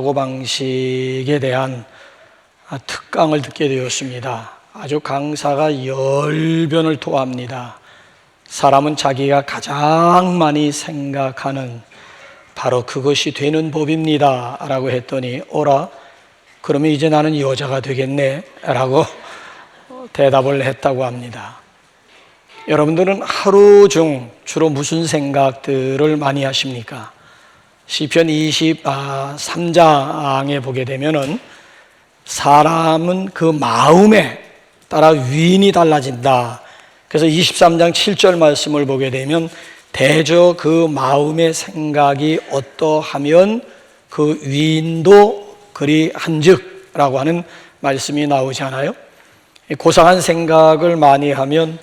사고방식에 대한 특강을 듣게 되었습니다. 아주 강사가 열변을 토합니다. 사람은 자기가 가장 많이 생각하는 바로 그것이 되는 법입니다 라고 했더니, 오라, 그러면 이제 나는 여자가 되겠네 라고 대답을 했다고 합니다. 여러분들은 하루 중 주로 무슨 생각들을 많이 하십니까? 시편 23장에 보게 되면은 사람은 그 마음에 따라 위인이 달라진다. 그래서 23장 7절 말씀을 보게 되면 대저 그 마음의 생각이 어떠하면 그 위인도 그리 한즉 라고 하는 말씀이 나오지 않아요? 고상한 생각을 많이 하면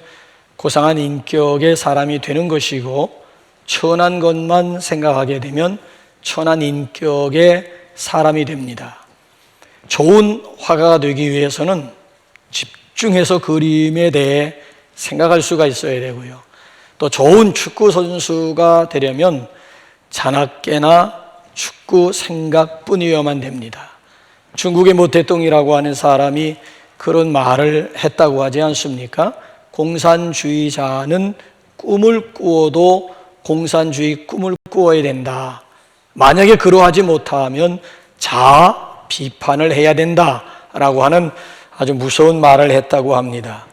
고상한 인격의 사람이 되는 것이고, 천한 것만 생각하게 되면 천한 인격의 사람이 됩니다. 좋은 화가가 되기 위해서는 집중해서 그림에 대해 생각할 수가 있어야 되고요. 또 좋은 축구 선수가 되려면 자나깨나 축구 생각뿐이어야만 됩니다. 중국의 모태똥이라고 하는 사람이 그런 말을 했다고 하지 않습니까? 공산주의자는 꿈을 꾸어도 공산주의 꿈을 꾸어야 된다. 만약에 그러하지 못하면 자아 비판을 해야 된다라고 하는 아주 무서운 말을 했다고 합니다.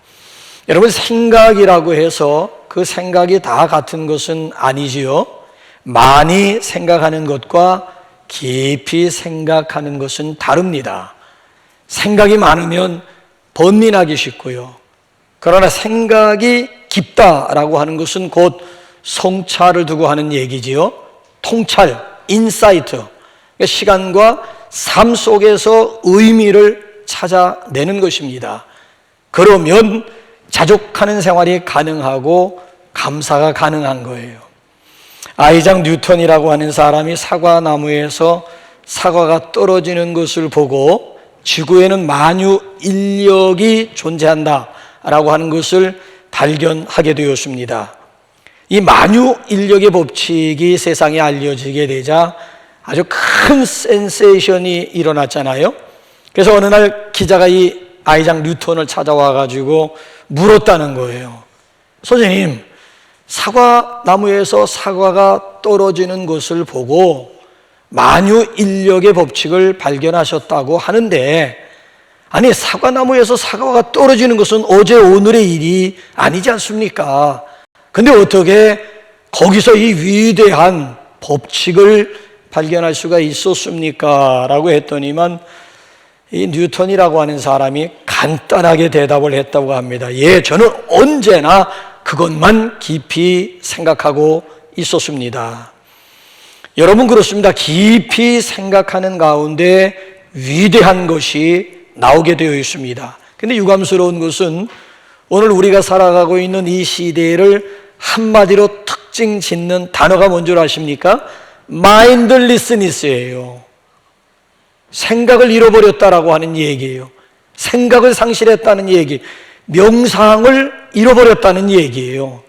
여러분, 생각이라고 해서 그 생각이 다 같은 것은 아니지요. 많이 생각하는 것과 깊이 생각하는 것은 다릅니다. 생각이 많으면 번민하기 쉽고요. 그러나 생각이 깊다라고 하는 것은 곧 성찰을 두고 하는 얘기지요. 통찰, 인사이트. 시간과 삶 속에서 의미를 찾아내는 것입니다. 그러면 자족하는 생활이 가능하고 감사가 가능한 거예요. 아이작 뉴턴이라고 하는 사람이 사과나무에서 사과가 떨어지는 것을 보고 지구에는 만유 인력이 존재한다라고 하는 것을 발견하게 되었습니다. 이 만유 인력의 법칙이 세상에 알려지게 되자 아주 큰 센세이션이 일어났잖아요. 그래서 어느 날 기자가 이 아이작 뉴턴을 찾아와 가지고 물었다는 거예요. 선생님, 사과나무에서 사과가 떨어지는 것을 보고 만유 인력의 법칙을 발견하셨다고 하는데, 아니, 사과나무에서 사과가 떨어지는 것은 어제 오늘의 일이 아니지 않습니까? 근데 어떻게 거기서 이 위대한 법칙을 발견할 수가 있었습니까? 라고 했더니만 이 뉴턴이라고 하는 사람이 간단하게 대답을 했다고 합니다. 예, 저는 언제나 그것만 깊이 생각하고 있었습니다. 여러분, 그렇습니다. 깊이 생각하는 가운데 위대한 것이 나오게 되어 있습니다. 근데 유감스러운 것은 오늘 우리가 살아가고 있는 이 시대를 한마디로 특징 짓는 단어가 뭔 줄 아십니까? 마인드리스니스예요. 생각을 잃어버렸다라고 하는 얘기예요. 생각을 상실했다는 얘기, 명상을 잃어버렸다는 얘기예요.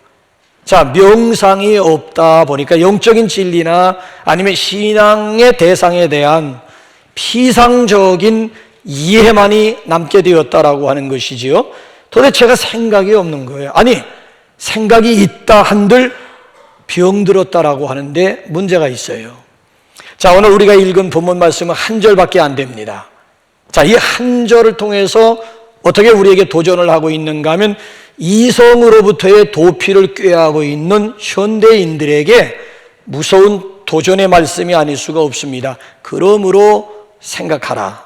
자, 명상이 없다 보니까 영적인 진리나 아니면 신앙의 대상에 대한 피상적인 이해만이 남게 되었다라고 하는 것이지요. 도대체가 생각이 없는 거예요. 아니, 생각이 있다 한들 병들었다라고 하는데 문제가 있어요. 자, 오늘 우리가 읽은 본문 말씀은 한 절밖에 안 됩니다. 자, 이 한 절을 통해서 어떻게 우리에게 도전을 하고 있는가 하면 이성으로부터의 도피를 꾀하고 있는 현대인들에게 무서운 도전의 말씀이 아닐 수가 없습니다. 그러므로 생각하라.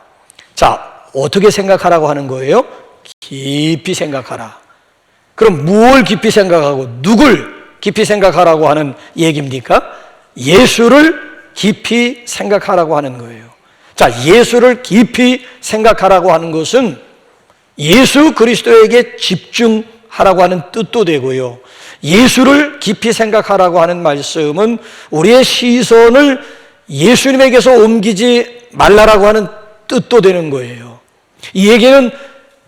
자, 어떻게 생각하라고 하는 거예요? 깊이 생각하라. 그럼 무엇을 깊이 생각하고 누굴 깊이 생각하라고 하는 얘기입니까? 예수를 깊이 생각하라고 하는 거예요. 자, 예수를 깊이 생각하라고 하는 것은 예수 그리스도에게 집중하라고 하는 뜻도 되고요. 예수를 깊이 생각하라고 하는 말씀은 우리의 시선을 예수님에게서 옮기지 말라라고 하는 뜻도 되는 거예요. 이 얘기는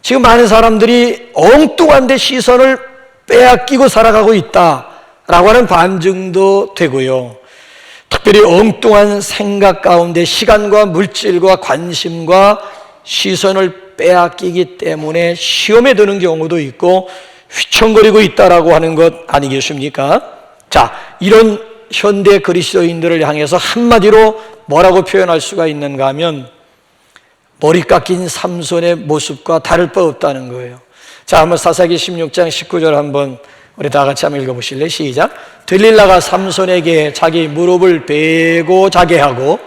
지금 많은 사람들이 엉뚱한 데 시선을 빼앗기고 살아가고 있다라고 하는 반증도 되고요. 특별히 엉뚱한 생각 가운데 시간과 물질과 관심과 시선을 빼앗기기 때문에 시험에 드는 경우도 있고 휘청거리고 있다라고 하는 것 아니겠습니까? 자, 이런 현대 그리스도인들을 향해서 한마디로 뭐라고 표현할 수가 있는가 하면 머리 깎인 삼손의 모습과 다를 바 없다는 거예요. 자, 한번 사사기 16장 19절 한번 우리 다 같이 한번 읽어보실래요? 시작. 들릴라가 삼손에게 자기 무릎을 베고 자게 하고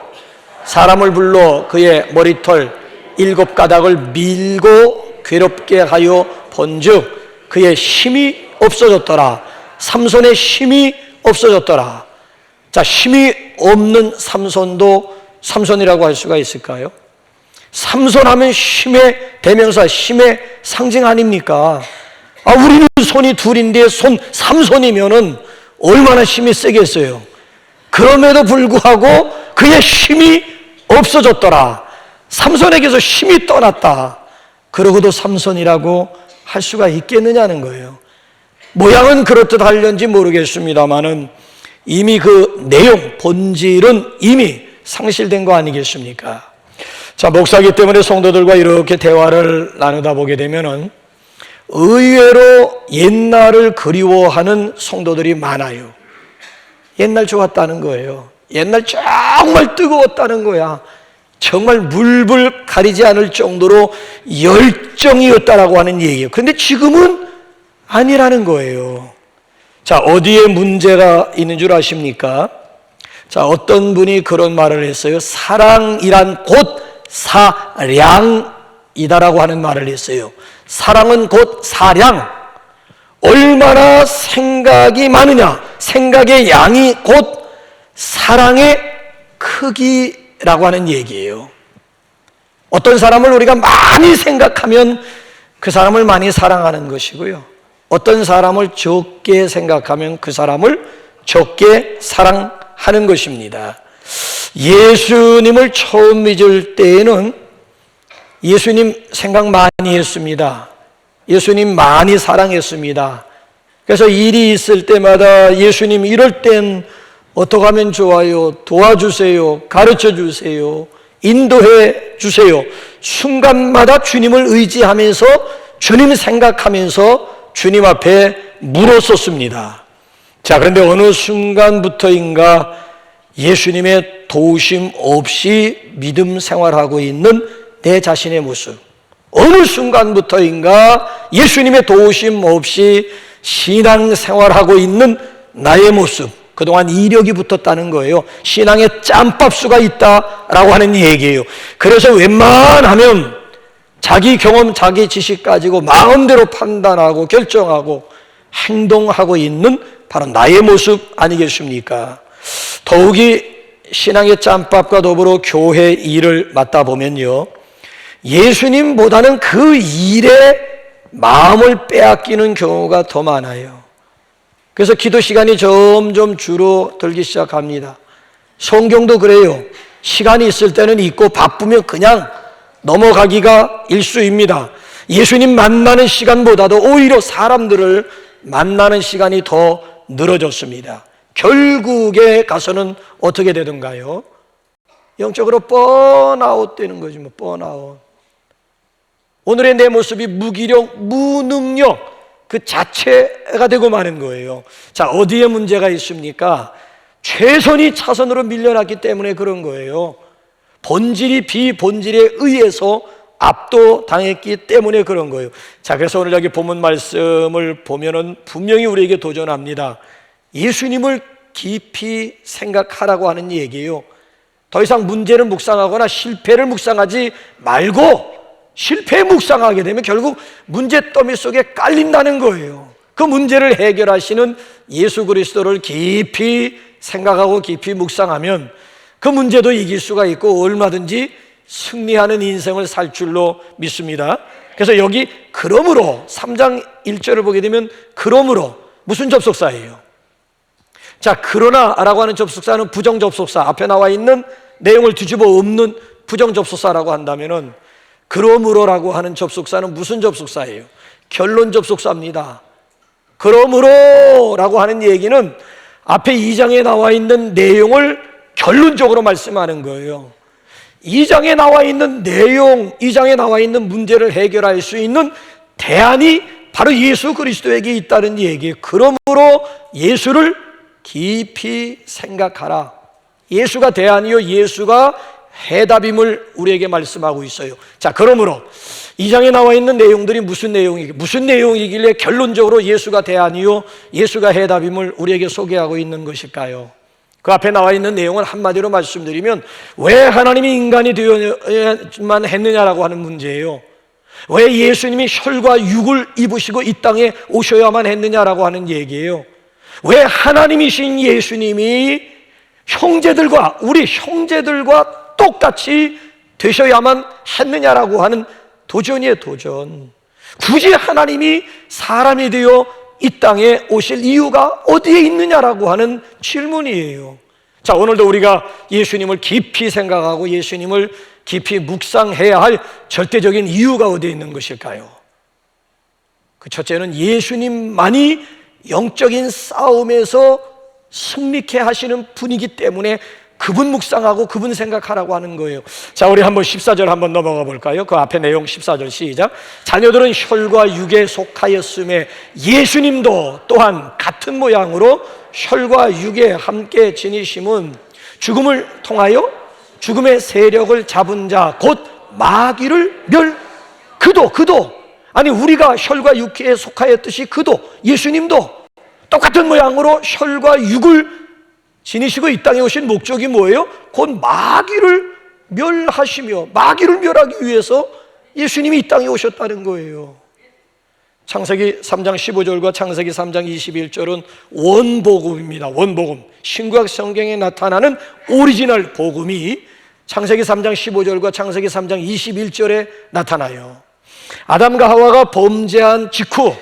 사람을 불러 그의 머리털 7가닥을 밀고 괴롭게 하여 본즉 그의 힘이 없어졌더라. 삼손의 힘이 없어졌더라. 자, 힘이 없는 삼손도 삼손이라고 할 수가 있을까요? 삼손 하면 힘의 대명사, 힘의 상징 아닙니까? 우리는 손이 둘인데 손 삼손이면은 얼마나 힘이 세겠어요. 그럼에도 불구하고 그의 힘이 없어졌더라. 삼손에게서 힘이 떠났다. 그러고도 삼손이라고 할 수가 있겠느냐는 거예요. 모양은 그렇듯 하려는지 모르겠습니다만은 이미 그 내용, 본질은 이미 상실된 거 아니겠습니까? 자, 목사기 때문에 성도들과 이렇게 대화를 나누다 보게 되면은 의외로 옛날을 그리워하는 성도들이 많아요. 옛날 좋았다는 거예요. 옛날 정말 뜨거웠다는 거야. 정말 물불 가리지 않을 정도로 열정이었다라고 하는 얘기예요. 그런데 지금은 아니라는 거예요. 자, 어디에 문제가 있는 줄 아십니까? 자, 어떤 분이 그런 말을 했어요. 사랑이란 곧 사량이다라고 하는 말을 했어요. 사랑은 곧 사량. 얼마나 생각이 많으냐, 생각의 양이 곧 사랑의 크기라고 하는 얘기예요. 어떤 사람을 우리가 많이 생각하면 그 사람을 많이 사랑하는 것이고요, 어떤 사람을 적게 생각하면 그 사람을 적게 사랑하는 것입니다. 예수님을 처음 믿을 때에는 예수님 생각 많이 했습니다. 예수님 많이 사랑했습니다. 그래서 일이 있을 때마다 예수님 이럴 땐 어떻게 하면 좋아요? 도와주세요. 가르쳐 주세요. 인도해 주세요. 순간마다 주님을 의지하면서 주님 생각하면서 주님 앞에 물었었습니다. 자, 그런데 어느 순간부터인가 예수님의 도우심 없이 믿음 생활하고 있는 내 자신의 모습, 어느 순간부터인가 예수님의 도우심 없이 신앙 생활하고 있는 나의 모습, 그동안 이력이 붙었다는 거예요. 신앙에 짬밥수가 있다라고 하는 얘기예요. 그래서 웬만하면 자기 경험, 자기 지식 가지고 마음대로 판단하고 결정하고 행동하고 있는 바로 나의 모습 아니겠습니까? 더욱이 신앙의 짬밥과 더불어 교회 일을 맡다 보면요, 예수님보다는 그 일에 마음을 빼앗기는 경우가 더 많아요. 그래서 기도 시간이 점점 줄어들기 시작합니다. 성경도 그래요. 시간이 있을 때는 있고 바쁘면 그냥 넘어가기가 일쑤입니다. 예수님 만나는 시간보다도 오히려 사람들을 만나는 시간이 더 늘어졌습니다. 결국에 가서는 어떻게 되던가요? 영적으로 번아웃 되는 거지, 뭐 번아웃. 오늘의 내 모습이 무기력, 무능력 그 자체가 되고 마는 거예요. 자, 어디에 문제가 있습니까? 최선이 차선으로 밀려났기 때문에 그런 거예요. 본질이 비본질에 의해서 압도당했기 때문에 그런 거예요. 자, 그래서 오늘 여기 본문 말씀을 보면은 분명히 우리에게 도전합니다. 예수님을 깊이 생각하라고 하는 얘기예요. 더 이상 문제를 묵상하거나 실패를 묵상하지 말고, 실패 묵상하게 되면 결국 문제더미 속에 깔린다는 거예요. 그 문제를 해결하시는 예수 그리스도를 깊이 생각하고 깊이 묵상하면 그 문제도 이길 수가 있고 얼마든지 승리하는 인생을 살 줄로 믿습니다. 그래서 여기 그러므로 3장 1절을 보게 되면 그러므로 무슨 접속사예요? 자, 그러나라고 하는 접속사는 부정접속사, 앞에 나와 있는 내용을 뒤집어 엎는 부정접속사라고 한다면은 그러므로라고 하는 접속사는 무슨 접속사예요? 결론 접속사입니다. 그러므로라고 하는 얘기는 앞에 2장에 나와 있는 내용을 결론적으로 말씀하는 거예요. 2장에 나와 있는 내용, 2장에 나와 있는 문제를 해결할 수 있는 대안이 바로 예수 그리스도에게 있다는 얘기예요. 그러므로 예수를 깊이 생각하라. 예수가 대안이요, 예수가 해답임을 우리에게 말씀하고 있어요. 자, 그러므로 2장에 나와 있는 내용들이 무슨 내용이길래 결론적으로 예수가 대안이요, 예수가 해답임을 우리에게 소개하고 있는 것일까요? 그 앞에 나와 있는 내용은 한마디로 말씀드리면 왜 하나님이 인간이 되어야만 했느냐라고 하는 문제예요. 왜 예수님이 혈과 육을 입으시고 이 땅에 오셔야만 했느냐라고 하는 얘기예요. 왜 하나님이신 예수님이 우리 형제들과 똑같이 되셔야만 했느냐라고 하는 도전이에요, 도전. 굳이 하나님이 사람이 되어 이 땅에 오실 이유가 어디에 있느냐라고 하는 질문이에요. 자, 오늘도 우리가 예수님을 깊이 생각하고 예수님을 깊이 묵상해야 할 절대적인 이유가 어디에 있는 것일까요? 그 첫째는 예수님만이 영적인 싸움에서 승리케 하시는 분이기 때문에 그분 묵상하고 그분 생각하라고 하는 거예요. 자, 우리 한번 14절 한번 넘어가 볼까요? 그 앞에 내용 14절 시작. 자녀들은 혈과 육에 속하였음에 예수님도 또한 같은 모양으로 혈과 육에 함께 지니심은 죽음을 통하여 죽음의 세력을 잡은 자 곧 마귀를 그도 아니 우리가 혈과 육에 속하였듯이 그도 예수님도 똑같은 모양으로 혈과 육을 지니시고 이 땅에 오신 목적이 뭐예요? 곧 마귀를 멸하시며 마귀를 멸하기 위해서 예수님이 이 땅에 오셨다는 거예요. 창세기 3장 15절과 창세기 3장 21절은 원복음입니다. 원복음. 신구약 성경에 나타나는 오리지널 복음이 창세기 3장 15절과 창세기 3장 21절에 나타나요. 아담과 하와가 범죄한 직후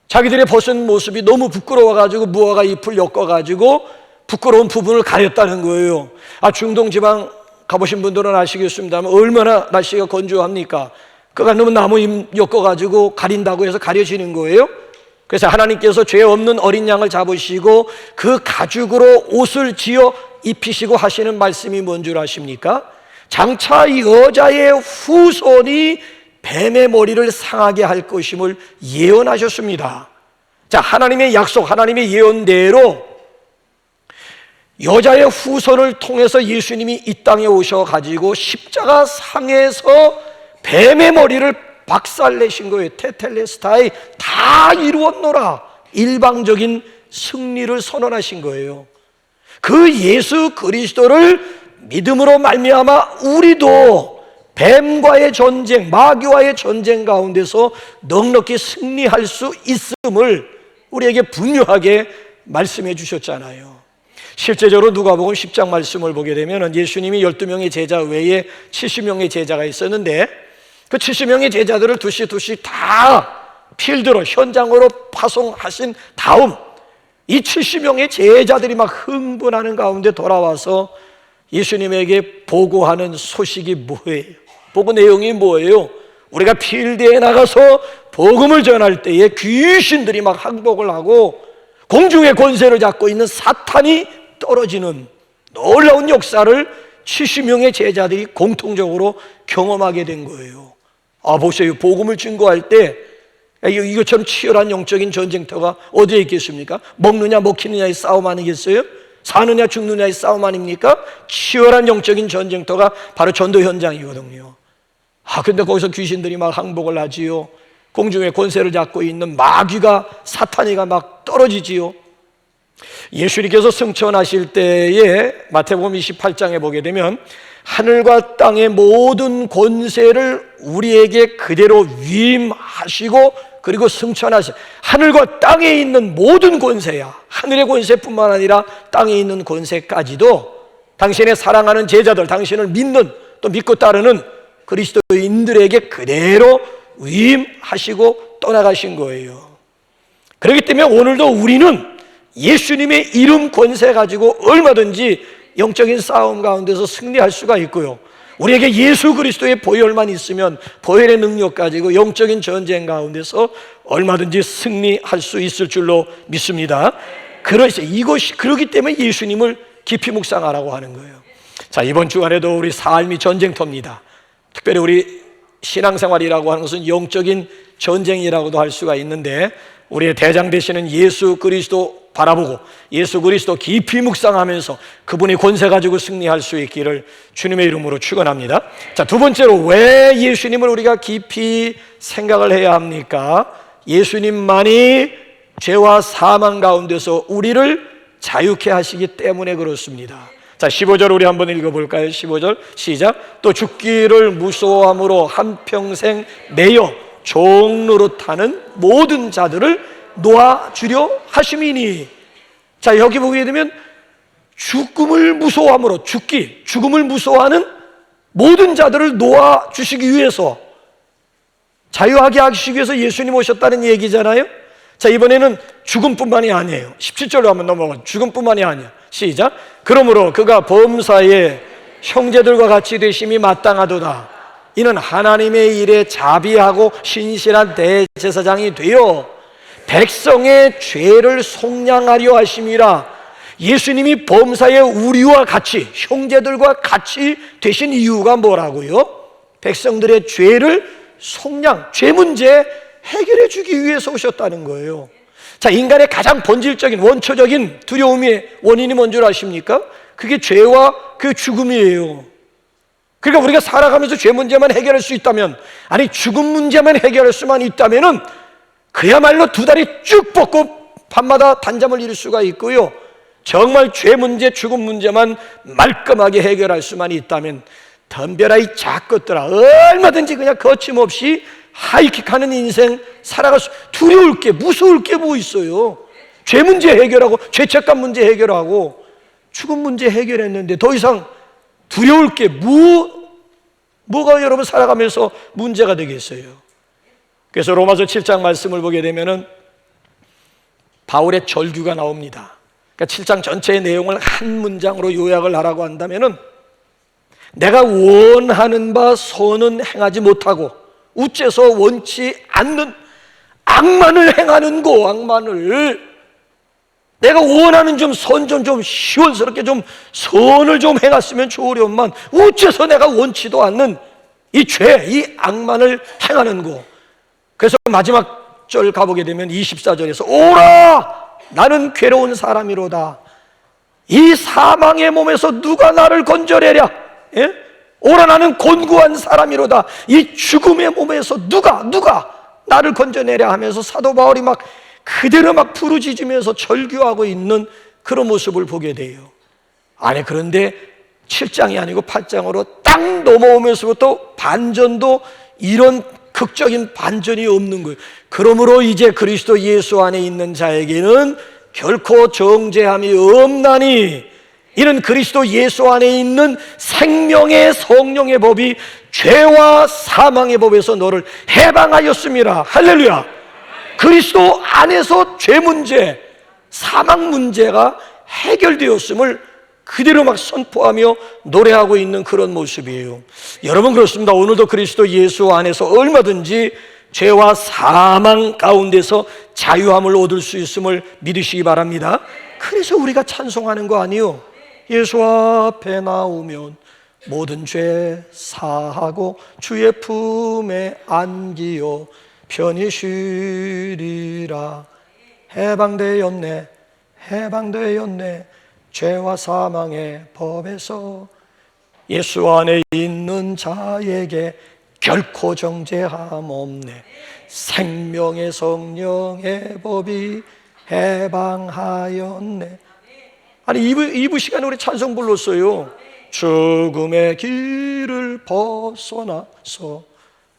자기들의 벗은 모습이 너무 부끄러워가지고 무화과 잎을 엮어가지고 부끄러운 부분을 가렸다는 거예요. 중동 지방 가보신 분들은 아시겠습니다만 얼마나 날씨가 건조합니까? 그가 너무 나무 잎 엮어가지고 가린다고 해서 가려지는 거예요. 그래서 하나님께서 죄 없는 어린 양을 잡으시고 그 가죽으로 옷을 지어 입히시고 하시는 말씀이 뭔 줄 아십니까? 장차 여자의 후손이 뱀의 머리를 상하게 할 것임을 예언하셨습니다. 자, 하나님의 약속, 하나님의 예언대로 여자의 후손을 통해서 예수님이 이 땅에 오셔가지고 십자가 상에서 뱀의 머리를 박살내신 거예요. 테텔레스타이 다 이루었노라. 일방적인 승리를 선언하신 거예요. 그 예수 그리스도를 믿음으로 말미암아 우리도 뱀과의 전쟁, 마귀와의 전쟁 가운데서 넉넉히 승리할 수 있음을 우리에게 분명하게 말씀해 주셨잖아요. 실제적으로 누가복음 10장 말씀을 보게 되면 예수님이 12명의 제자 외에 70명의 제자가 있었는데 그 70명의 제자들을 두씩 다 필드로 현장으로 파송하신 다음 이 70명의 제자들이 막 흥분하는 가운데 돌아와서 예수님에게 보고하는 소식이 뭐예요? 보고 내용이 뭐예요? 우리가 필드에 나가서 복음을 전할 때에 귀신들이 막 항복을 하고 공중의 권세를 잡고 있는 사탄이 떨어지는 놀라운 역사를 70명의 제자들이 공통적으로 경험하게 된 거예요. 보세요. 복음을 증거할 때 이것처럼 치열한 영적인 전쟁터가 어디에 있겠습니까? 먹느냐 먹히느냐의 싸움 아니겠어요? 사느냐 죽느냐의 싸움 아닙니까? 치열한 영적인 전쟁터가 바로 전도 현장이거든요. 근데 거기서 귀신들이 막 항복을 하지요. 공중의 권세를 잡고 있는 마귀가 사탄이가 막 떨어지지요. 예수님께서 승천하실 때에 마태복음 28장에 보게 되면 하늘과 땅의 모든 권세를 우리에게 그대로 위임하시고 그리고 승천하시 하늘과 땅에 있는 모든 권세야. 하늘의 권세뿐만 아니라 땅에 있는 권세까지도 당신의 사랑하는 제자들, 당신을 믿는 또 믿고 따르는 그리스도인들에게 그대로 위임하시고 떠나가신 거예요. 그렇기 때문에 오늘도 우리는 예수님의 이름 권세 가지고 얼마든지 영적인 싸움 가운데서 승리할 수가 있고요. 우리에게 예수 그리스도의 보혈만 있으면 보혈의 능력 가지고 영적인 전쟁 가운데서 얼마든지 승리할 수 있을 줄로 믿습니다. 그렇기 때문에 예수님을 깊이 묵상하라고 하는 거예요. 자, 이번 주간에도 우리 삶이 전쟁터입니다. 특별히 우리 신앙생활이라고 하는 것은 영적인 전쟁이라고도 할 수가 있는데, 우리의 대장 되시는 예수 그리스도 바라보고 예수 그리스도 깊이 묵상하면서 그분이 권세 가지고 승리할 수 있기를 주님의 이름으로 축원합니다. 자, 두 번째로 왜 예수님을 우리가 깊이 생각을 해야 합니까? 예수님만이 죄와 사망 가운데서 우리를 자유케 하시기 때문에 그렇습니다. 자, 15절 우리 한번 읽어볼까요? 15절 시작. 또 죽기를 무서워함으로 한평생 매여 종 노릇하는 모든 자들을 놓아주려 하심이니. 자, 여기 보게 되면 죽음을 무서워함으로, 죽음을 무서워하는 모든 자들을 놓아주시기 위해서, 자유하게 하시기 위해서 예수님 오셨다는 얘기잖아요. 자, 이번에는 죽음뿐만이 아니에요. 17절로 한번 넘어가. 죽음뿐만이 아니야. 시작. 그러므로 그가 범사에 형제들과 같이 되심이 마땅하도다. 이는 하나님의 일에 자비하고 신실한 대제사장이 되어 백성의 죄를 속량하려 하심이라. 예수님이 범사에 우리와 같이, 형제들과 같이 되신 이유가 뭐라고요? 백성들의 죄를 속량, 죄 문제 해결해 주기 위해서 오셨다는 거예요. 자, 인간의 가장 본질적인 원초적인 두려움의 원인이 뭔 줄 아십니까? 그게 죄와 그 죽음이에요. 그러니까 우리가 살아가면서 죄 문제만 해결할 수 있다면, 아니 죽음 문제만 해결할 수만 있다면은 그야말로 두 다리 쭉 뻗고 밤마다 단잠을 이룰 수가 있고요, 정말 죄 문제, 죽음 문제만 말끔하게 해결할 수만 있다면 덤벼라 이 작것들아, 얼마든지 그냥 거침없이 하이킥하는 인생 살아갈 수, 두려울 게, 무서울 게 뭐 있어요. 죄 문제 해결하고, 죄책감 문제 해결하고, 죽음 문제 해결했는데 더 이상 두려울 게 뭐가 여러분 살아가면서 문제가 되겠어요. 그래서 로마서 7장 말씀을 보게 되면은 바울의 절규가 나옵니다. 그러니까 7장 전체의 내용을 한 문장으로 요약을 하라고 한다면은, 내가 원하는 바 선은 행하지 못하고 우째서 원치 않는 악만을 행하는 거, 악만을. 내가 원하는 좀 선 좀 시원스럽게 좀 선을 좀 행했으면 좋으련만 어째서 내가 원치도 않는 이 죄, 이 악만을 행하는 거. 그래서 마지막 절 가보게 되면 24절에서 오라 나는 괴로운 사람이로다. 이 사망의 몸에서 누가 나를 건져내랴. 예? 오라 나는 곤고한 사람이로다. 이 죽음의 몸에서 누가 나를 건져내랴 하면서 사도 바울이 막 그대로 막 부르짖으면서 절규하고 있는 그런 모습을 보게 돼요. 아니, 그런데 7장이 아니고 8장으로 딱 넘어오면서부터 반전도, 이런 극적인 반전이 없는 거예요. 그러므로 이제 그리스도 예수 안에 있는 자에게는 결코 정죄함이 없나니, 이는 그리스도 예수 안에 있는 생명의 성령의 법이 죄와 사망의 법에서 너를 해방하였음이라. 할렐루야. 그리스도 안에서 죄 문제, 사망 문제가 해결되었음을 그대로 막 선포하며 노래하고 있는 그런 모습이에요. 여러분, 그렇습니다. 오늘도 그리스도 예수 안에서 얼마든지 죄와 사망 가운데서 자유함을 얻을 수 있음을 믿으시기 바랍니다. 그래서 우리가 찬송하는 거 아니요? 예수 앞에 나오면 모든 죄 사하고 주의 품에 안기요 편히 쉬리라. 해방되었네, 해방되었네, 죄와 사망의 법에서. 예수 안에 있는 자에게 결코 정죄함 없네. 생명의 성령의 법이 해방하였네. 아니, 2부 시간에 우리 찬송 불렀어요. 죽음의 길을 벗어나서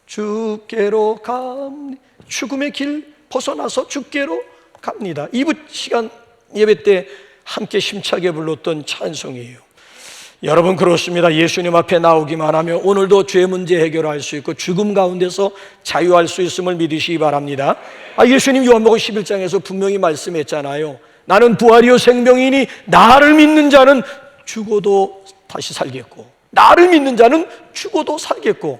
주께로 갑니다. 죽음의 길 벗어나서 주께로 갑니다. 2부 시간 예배 때 함께 심차게 불렀던 찬송이에요. 여러분, 그렇습니다. 예수님 앞에 나오기만 하면 오늘도 죄 문제 해결할 수 있고 죽음 가운데서 자유할 수 있음을 믿으시기 바랍니다. 예수님 요한복음 11장에서 분명히 말씀했잖아요. 나는 부활이요 생명이니 나를 믿는 자는 죽어도 다시 살겠고, 나를 믿는 자는 죽어도 살겠고,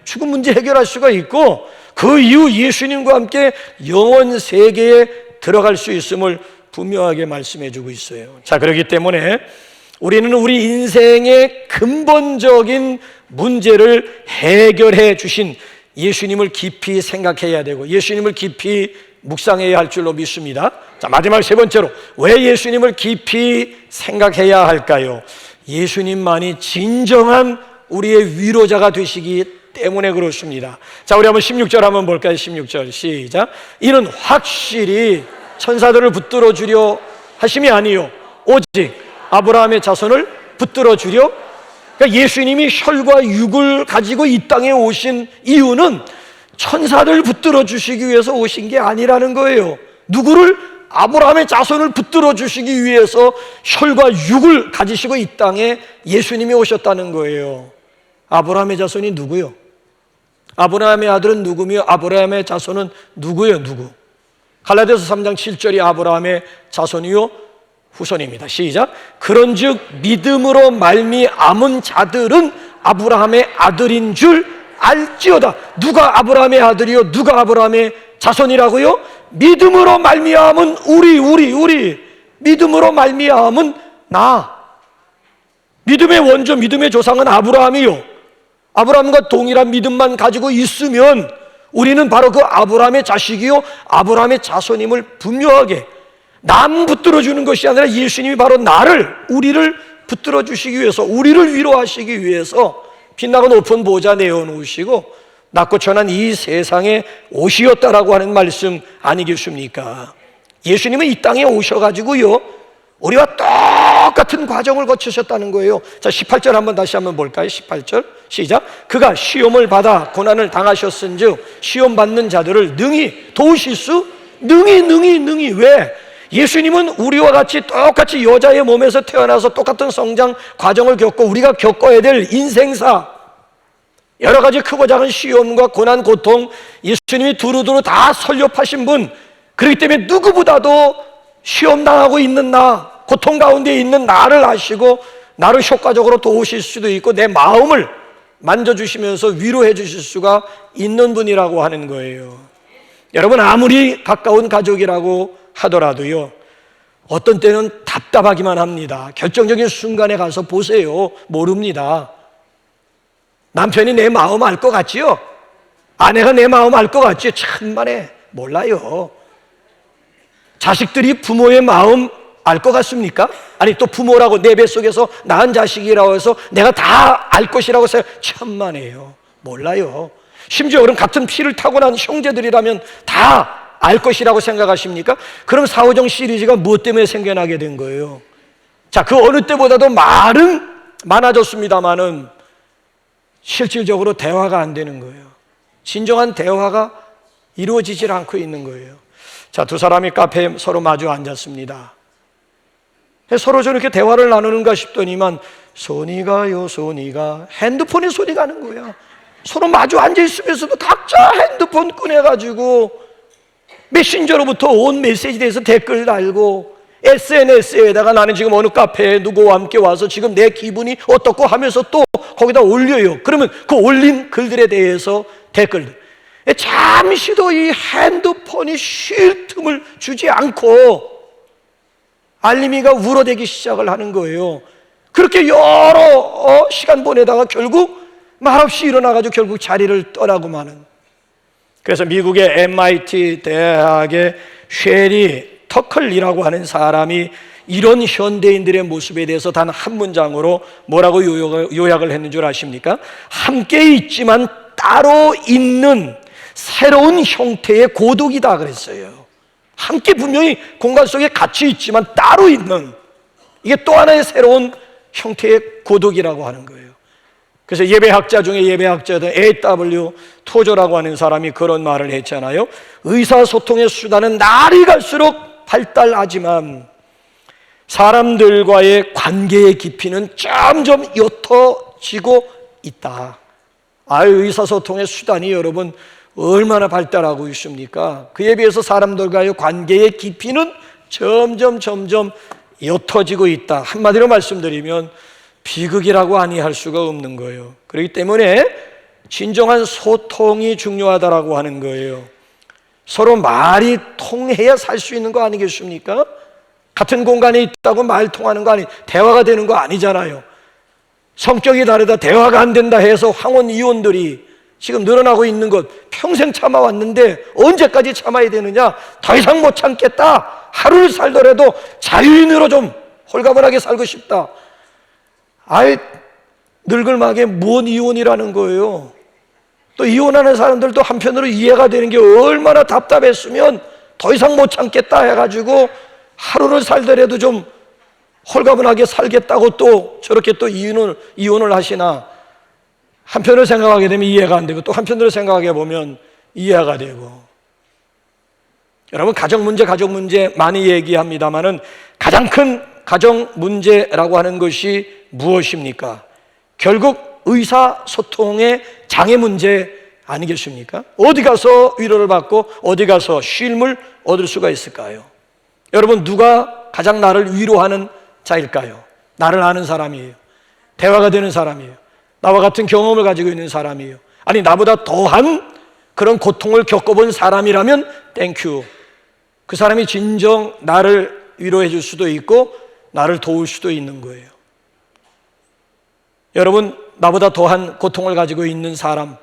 죽음 문제 해결할 수가 있고, 그 이후 예수님과 함께 영원 세계에 들어갈 수 있음을 분명하게 말씀해 주고 있어요. 자, 그렇기 때문에 우리는 우리 인생의 근본적인 문제를 해결해 주신 예수님을 깊이 생각해야 되고 예수님을 깊이 묵상해야 할 줄로 믿습니다. 자, 마지막 세 번째로 왜 예수님을 깊이 생각해야 할까요? 예수님만이 진정한 우리의 위로자가 되시기 때문에 그렇습니다. 자, 우리 한번 16절 한번 볼까요? 16절 시작. 이는 확실히 천사들을 붙들어 주려 하심이 아니요 오직 아브라함의 자손을 붙들어 주려. 그러니까 예수님이 혈과 육을 가지고 이 땅에 오신 이유는 천사들 붙들어 주시기 위해서 오신 게 아니라는 거예요. 누구를? 아브라함의 자손을 붙들어 주시기 위해서 혈과 육을 가지시고 이 땅에 예수님이 오셨다는 거예요. 아브라함의 자손이 누구요? 아브라함의 아들은 누구며 아브라함의 자손은 누구요? 누구? 갈라디아서 3장 7절이 아브라함의 자손이요 후손입니다. 시작. 그런즉 믿음으로 말미암은 자들은 아브라함의 아들인 줄 알지어다. 누가 아브라함의 아들이요? 누가 아브라함의 자손이라고요? 믿음으로 말미암은 우리 믿음으로 말미암은 나. 믿음의 원조, 믿음의 조상은 아브라함이요. 아브라함과 동일한 믿음만 가지고 있으면 우리는 바로 그 아브라함의 자식이요 아브라함의 자손임을 분명하게, 남 붙들어 주는 것이 아니라 예수님이 바로 나를, 우리를 붙들어 주시기 위해서, 우리를 위로하시기 위해서 빛나고 높은 보좌 내어놓으시고 낮고 천한 이 세상에 오시었다라고 하는 말씀 아니겠습니까? 예수님은 이 땅에 오셔가지고요 우리와 똑같은 과정을 거치셨다는 거예요. 자, 18절 한번 다시 한번 볼까요? 18절 시작. 그가 시험을 받아 고난을 당하셨은즉 시험 받는 자들을 능히 도우실 수 능히 왜? 예수님은 우리와 같이 똑같이 여자의 몸에서 태어나서 똑같은 성장 과정을 겪고 우리가 겪어야 될 인생사, 여러 가지 크고 작은 시험과 고난, 고통 예수님이 두루두루 다 설렵하신 분, 그렇기 때문에 누구보다도 시험당하고 있는 나, 고통 가운데 있는 나를 아시고 나를 효과적으로 도우실 수도 있고 내 마음을 만져주시면서 위로해 주실 수가 있는 분이라고 하는 거예요. 여러분, 아무리 가까운 가족이라고 하더라도요 어떤 때는 답답하기만 합니다. 결정적인 순간에 가서 보세요. 모릅니다. 남편이 내 마음 알 것 같지요? 아내가 내 마음 알 것 같지요? 천만에 몰라요. 자식들이 부모의 마음 알 것 같습니까? 아니, 또 부모라고 내 뱃속에서 낳은 자식이라고 해서 내가 다 알 것이라고 생각, 천만에요. 몰라요. 심지어 그럼 같은 피를 타고난 형제들이라면 다 알 것이라고 생각하십니까? 그럼 사오정 시리즈가 무엇 때문에 생겨나게 된 거예요? 자, 그 어느 때보다도 말은 많아졌습니다만은 실질적으로 대화가 안 되는 거예요. 진정한 대화가 이루어지질 않고 있는 거예요. 자, 두 사람이 카페에 서로 마주 앉았습니다. 서로 저렇게 대화를 나누는가 싶더니만 소니가요, 소니가 핸드폰에 소리가 나는 거야. 서로 마주 앉아 있으면서도 각자 핸드폰 꺼내가지고 메신저로부터 온 메시지에 대해서 댓글 달고 SNS에다가 나는 지금 어느 카페에 누구와 함께 와서 지금 내 기분이 어떻고 하면서 또 거기다 올려요. 그러면 그 올린 글들에 대해서 댓글들. 잠시도 이 핸드폰이 쉴 틈을 주지 않고 알림이가 울어대기 시작을 하는 거예요. 그렇게 여러 시간 보내다가 결국 말없이 일어나가지고 결국 자리를 떠나고 마는. 그래서 미국의 MIT 대학의 쉐리 터클리라고 하는 사람이 이런 현대인들의 모습에 대해서 단 한 문장으로 뭐라고 요약을 했는 줄 아십니까? 함께 있지만 따로 있는 새로운 형태의 고독이다 그랬어요. 함께 분명히 공간 속에 같이 있지만 따로 있는, 이게 또 하나의 새로운 형태의 고독이라고 하는 거예요. 그래서 예배학자 중에 예배학자든 A.W. 토저라고 하는 사람이 그런 말을 했잖아요. 의사소통의 수단은 날이 갈수록 발달하지만 사람들과의 관계의 깊이는 점점 옅어지고 있다. 의사소통의 수단이 여러분 얼마나 발달하고 있습니까? 그에 비해서 사람들과의 관계의 깊이는 점점 옅어지고 있다. 한마디로 말씀드리면 비극이라고 아니할 수가 없는 거예요. 그렇기 때문에 진정한 소통이 중요하다라고 하는 거예요. 서로 말이 통해야 살 수 있는 거 아니겠습니까? 같은 공간에 있다고 말 통하는 거 대화가 되는 거 아니잖아요. 성격이 다르다, 대화가 안 된다 해서 황혼 이혼들이 지금 늘어나고 있는 것, 평생 참아왔는데 언제까지 참아야 되느냐? 더 이상 못 참겠다. 하루를 살더라도 자유인으로 좀 홀가분하게 살고 싶다. 아이, 늙을막에 뭔 이혼이라는 거예요. 또 이혼하는 사람들도 한편으로 이해가 되는 게 얼마나 답답했으면 더 이상 못 참겠다 해가지고 하루를 살더라도 좀 홀가분하게 살겠다고 또 저렇게 또 이혼을 하시나. 한편으로 생각하게 되면 이해가 안 되고 또 한편으로 생각해 보면 이해가 되고. 여러분, 가정 문제 많이 얘기합니다만은 가장 큰 가정 문제라고 하는 것이 무엇입니까? 결국 의사소통의 장애 문제 아니겠습니까? 어디 가서 위로를 받고 어디 가서 쉼을 얻을 수가 있을까요? 여러분, 누가 가장 나를 위로하는 자일까요? 나를 아는 사람이에요. 대화가 되는 사람이에요. 나와 같은 경험을 가지고 있는 사람이에요. 아니, 나보다 더한 그런 고통을 겪어본 사람이라면 땡큐. 그 사람이 진정 나를 위로해 줄 수도 있고 나를 도울 수도 있는 거예요. 여러분, 나보다 더한 고통을 가지고 있는 사람,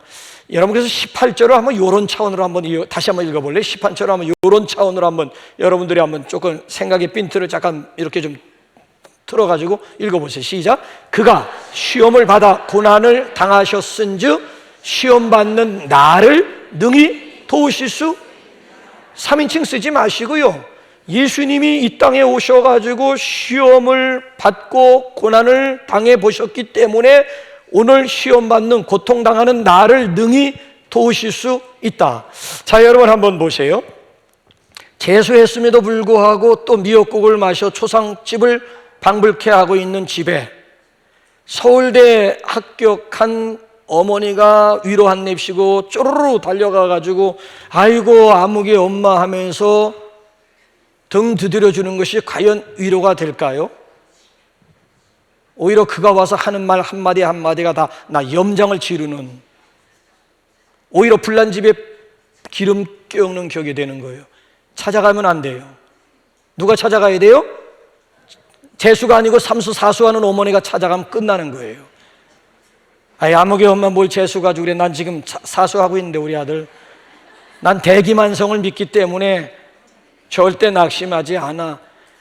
여러분, 그래서 18절을 한번 이런 차원으로 다시 한번 읽어볼래요? 18절을 한번 이런 차원으로 한번 여러분들이 한번 조금 생각의 핀트를 잠깐 이렇게 좀 틀어가지고 읽어보세요. 시작. 그가 시험을 받아 고난을 당하셨은즉 시험 받는 나를 능히 도우실 수. 3인칭 쓰지 마시고요, 예수님이 이 땅에 오셔가지고 시험을 받고 고난을 당해보셨기 때문에 오늘 시험받는 고통당하는 나를 능히 도우실 수 있다. 자, 여러분 한번 보세요. 재수했음에도 불구하고 또 미역국을 마셔 초상집을 방불케 하고 있는 집에 서울대 합격한 어머니가 위로 한 냅시고 쪼르르 달려가가지고 아이고 아무개 엄마 하면서 등 두드려주는 것이 과연 위로가 될까요? 오히려 그가 와서 하는 말 한마디 한마디가 다 나 염장을 지르는, 오히려 불난 집에 기름 껴먹는 격이 되는 거예요. 찾아가면 안 돼요. 누가 찾아가야 돼요? 재수가 아니고 삼수 사수하는 어머니가 찾아가면 끝나는 거예요. 아이, 아무개 엄마 뭘 재수 가지고 그래. 난 지금 사수하고 있는데 우리 아들. 난 대기만성을 믿기 때문에 절대 낙심하지 않아.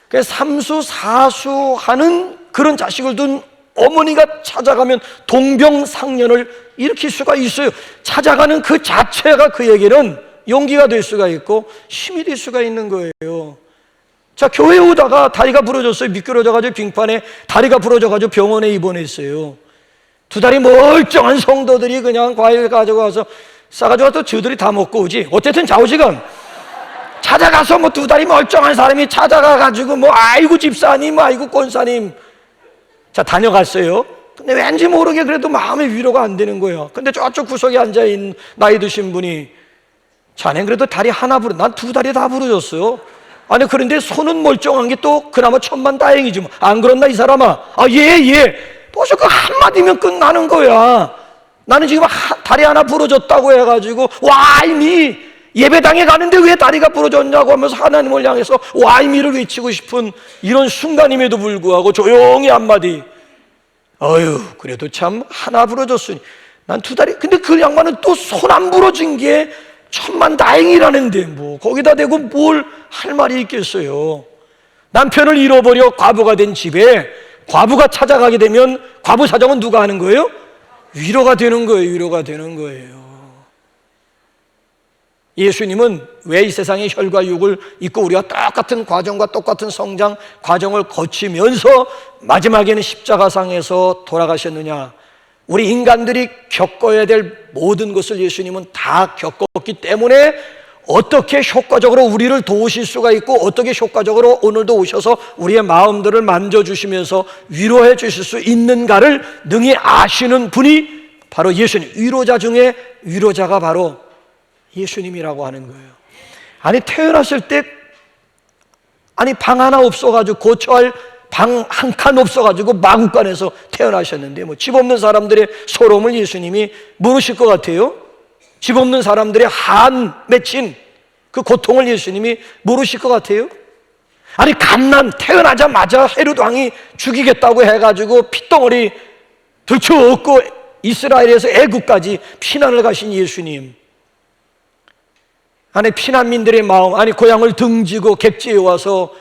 그래서 삼수 사수하는 그런 자식을 둔 어머니가 찾아가면 동병상련을 일으킬 수가 있어요. 찾아가는 그 자체가 그에게는 용기가 될 수가 있고 힘이 될 수가 있는 거예요. 자, 교회 오다가 다리가 부러졌어요. 미끄러져가지고 빙판에 다리가 부러져가지고 병원에 입원했어요. 두 다리 멀쩡한 성도들이 그냥 과일 가져가서 싸가지고 또 저들이 다 먹고 오지. 어쨌든 좌우지간 찾아가서 뭐 두 다리 멀쩡한 사람이 찾아가가지고 뭐 아이고 집사님, 아이고 권사님. 자, 다녀갔어요. 근데 왠지 모르게 그래도 마음의 위로가 안 되는 거예요. 근데 저쪽 구석에 앉아있는 나이 드신 분이 자네 그래도 다리 하나 난 두 다리 다 부러졌어요. 아니, 그런데 손은 멀쩡한 게 또 그나마 천만다행이지 뭐. 안 그렇나 이 사람아? 아, 예. 벌써 그 한마디면 끝나는 거야. 나는 지금 다리 하나 부러졌다고 해가지고 와이미, 예배당에 가는데 왜 다리가 부러졌냐고 하면서 하나님을 향해서 와이미를 외치고 싶은 이런 순간임에도 불구하고 조용히 한마디, 어휴 그래도 참 하나 부러졌으니 난 두 다리. 근데 그 양반은 또 손 안 부러진 게 천만다행이라는데 뭐 거기다 대고 뭘 할 말이 있겠어요. 남편을 잃어버려 과부가 된 집에 과부가 찾아가게 되면 과부 사정은 누가 하는 거예요? 위로가 되는 거예요. 위로가 되는 거예요. 예수님은 왜 이 세상에 혈과 육을 입고 우리가 똑같은 과정과 똑같은 성장 과정을 거치면서 마지막에는 십자가상에서 돌아가셨느냐? 우리 인간들이 겪어야 될 모든 것을 예수님은 다 겪었기 때문에 어떻게 효과적으로 우리를 도우실 수가 있고 어떻게 효과적으로 오늘도 오셔서 우리의 마음들을 만져주시면서 위로해 주실 수 있는가를 능히 아시는 분이 바로 예수님. 위로자 중에 위로자가 바로 예수님이라고 하는 거예요. 아니, 태어났을 때 방 하나 없어가지고 고쳐할 방 한 칸 없어가지고 마구간에서 태어나셨는데 뭐 집 없는 사람들의 서러움을 예수님이 모르실 것 같아요? 집 없는 사람들의 한 맺힌 그 고통을 예수님이 모르실 것 같아요? 아니 감난 태어나자마자 헤롯 왕이 죽이겠다고 해가지고 핏덩어리 들쳐업고 이스라엘에서 애국까지 피난을 가신 예수님, 아니 피난민들의 마음, 아니 고향을 등지고 객지에 와서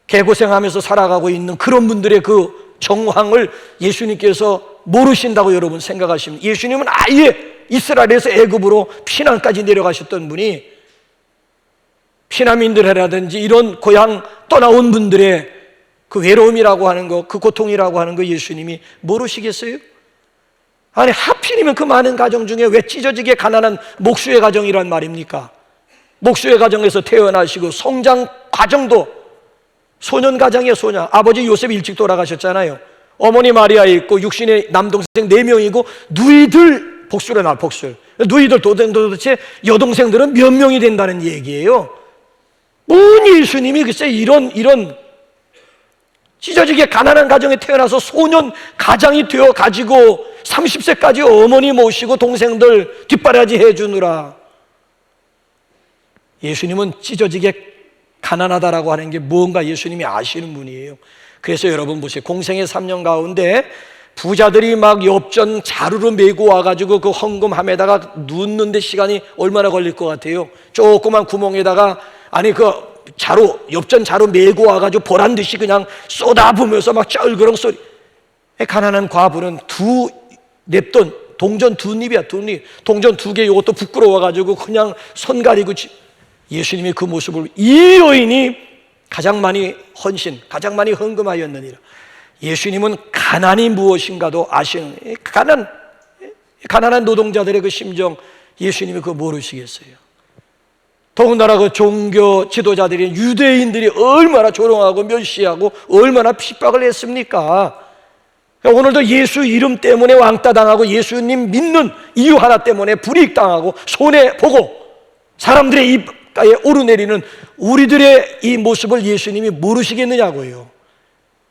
개고생하면서 살아가고 있는 그런 분들의 그 정황을 예수님께서 모르신다고 여러분 생각하시면, 예수님은 아예 이스라엘에서 애굽으로 피난까지 내려가셨던 분이 피난민들이라든지 이런 고향 떠나온 분들의 그 외로움이라고 하는 거, 그 고통이라고 하는 거 예수님이 모르시겠어요? 아니 하필이면 그 많은 가정 중에 왜 찢어지게 가난한 목수의 가정이란 말입니까? 목수의 가정에서 태어나시고 성장 과정도 소년 가정이에요. 소년. 아버지 요셉이 일찍 돌아가셨잖아요. 어머니 마리아 있고 육신의 남동생 4명이고 누이들 복수를 낳아, 복술. 누이들 도대체 여동생들은 몇 명이 된다는 얘기예요. 뭔 예수님이 글쎄 이런 찢어지게 가난한 가정에 태어나서 소년 가장이 되어 가지고 30세까지 어머니 모시고 동생들 뒷바라지 해주느라, 예수님은 찢어지게 가난하다라고 하는 게 뭔가 예수님이 아시는 분이에요. 그래서 여러분 보세요. 공생의 3년 가운데 부자들이 막 엽전 자루로 메고 와가지고 그 헌금함에다가 눕는데 시간이 얼마나 걸릴 것 같아요? 조그만 구멍에다가, 아니 그 자루, 엽전 자루 메고 와가지고 보란 듯이 그냥 쏟아부면서 막 쩔그렁 소리. 가난한 과부는 냅돈 동전 2입이야, 2입. 동전 2개, 이것도 부끄러워가지고 그냥 손 가리고. 예수님이 그 모습을, 이 여인이 가장 많이 헌신, 가장 많이 헌금하였느니라. 예수님은 가난이 무엇인가도 아시는, 가난한 노동자들의 그 심정, 예수님이 그거 모르시겠어요? 더군다나 그 종교 지도자들이, 유대인들이 얼마나 조롱하고 멸시하고 얼마나 핍박을 했습니까? 오늘도 예수 이름 때문에 왕따 당하고 예수님 믿는 이유 하나 때문에 불이익당하고 손해보고 사람들의 입가에 오르내리는 우리들의 이 모습을 예수님이 모르시겠느냐고요.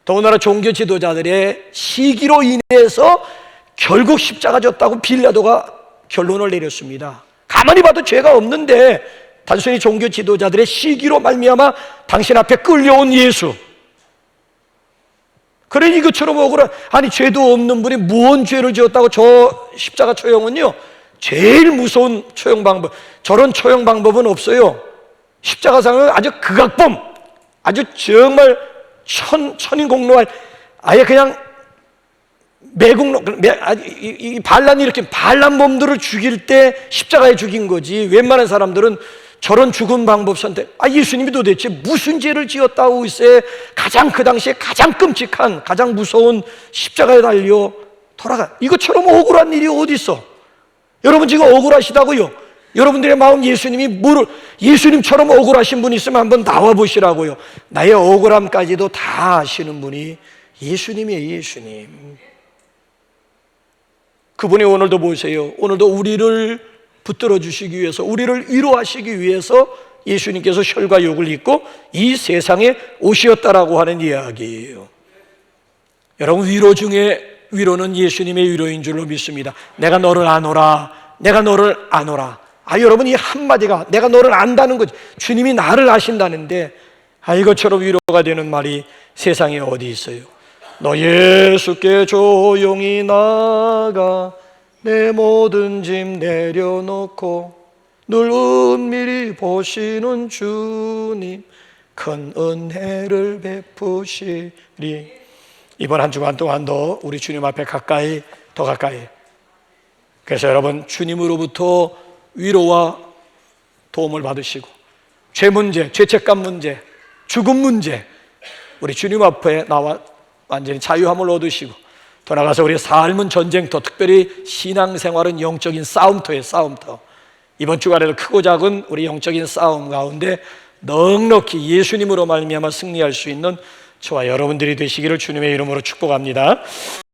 더군다나 종교 지도자들의 시기로 인해서 결국 십자가 졌다고 빌라도가 결론을 내렸습니다. 가만히 봐도 죄가 없는데 단순히 종교 지도자들의 시기로 말미암아 당신 앞에 끌려온 예수, 그러니 이것처럼 억울한, 아니 죄도 없는 분이 무언 죄를 지었다고 저 십자가 처형은요, 제일 무서운 처형 방법, 저런 처형 방법은 없어요. 십자가상은 아주 극악범, 아주 정말 천인공노할, 아예 그냥 반란이 이렇게 반란범들을 죽일 때 십자가에 죽인 거지, 웬만한 사람들은 저런 죽음 방법 선택. 예수님이 도대체 무슨 죄를 지었다고 있어요? 가장 그 당시에 가장 끔찍한, 가장 무서운 십자가에 달려 돌아가. 이것처럼 억울한 일이 어디 있어? 여러분 지금 억울하시다고요? 여러분들의 마음 예수님처럼 억울하신 분이 있으면 한번 나와 보시라고요. 나의 억울함까지도 다 아시는 분이 예수님이에요. 예수님. 그분이 오늘도 보세요. 오늘도 우리를 붙들어 주시기 위해서, 우리를 위로하시기 위해서 예수님께서 혈과 육을 입고 이 세상에 오셨다라고 하는 이야기예요. 여러분, 위로 중에 위로는 예수님의 위로인 줄로 믿습니다. 내가 너를 아노라, 내가 너를 아노라. 여러분, 이 한마디가 내가 너를 안다는 거지. 주님이 나를 아신다는데, 이것처럼 위로가 되는 말이 세상에 어디 있어요? 너 예수께 조용히 나가 내 모든 짐 내려놓고 늘 은밀히 보시는 주님 큰 은혜를 베푸시리. 이번 한 주간 동안도 우리 주님 앞에 가까이, 더 가까이. 그래서 여러분, 주님으로부터 위로와 도움을 받으시고 죄 문제, 죄책감 문제, 죽음 문제, 우리 주님 앞에 나와 완전히 자유함을 얻으시고, 더 나가서 우리의 삶은 전쟁터, 특별히 신앙생활은 영적인 싸움터예요. 싸움터. 이번 주간에도 크고 작은 우리 영적인 싸움 가운데 넉넉히 예수님으로 말미암아 승리할 수 있는 저와 여러분들이 되시기를 주님의 이름으로 축복합니다.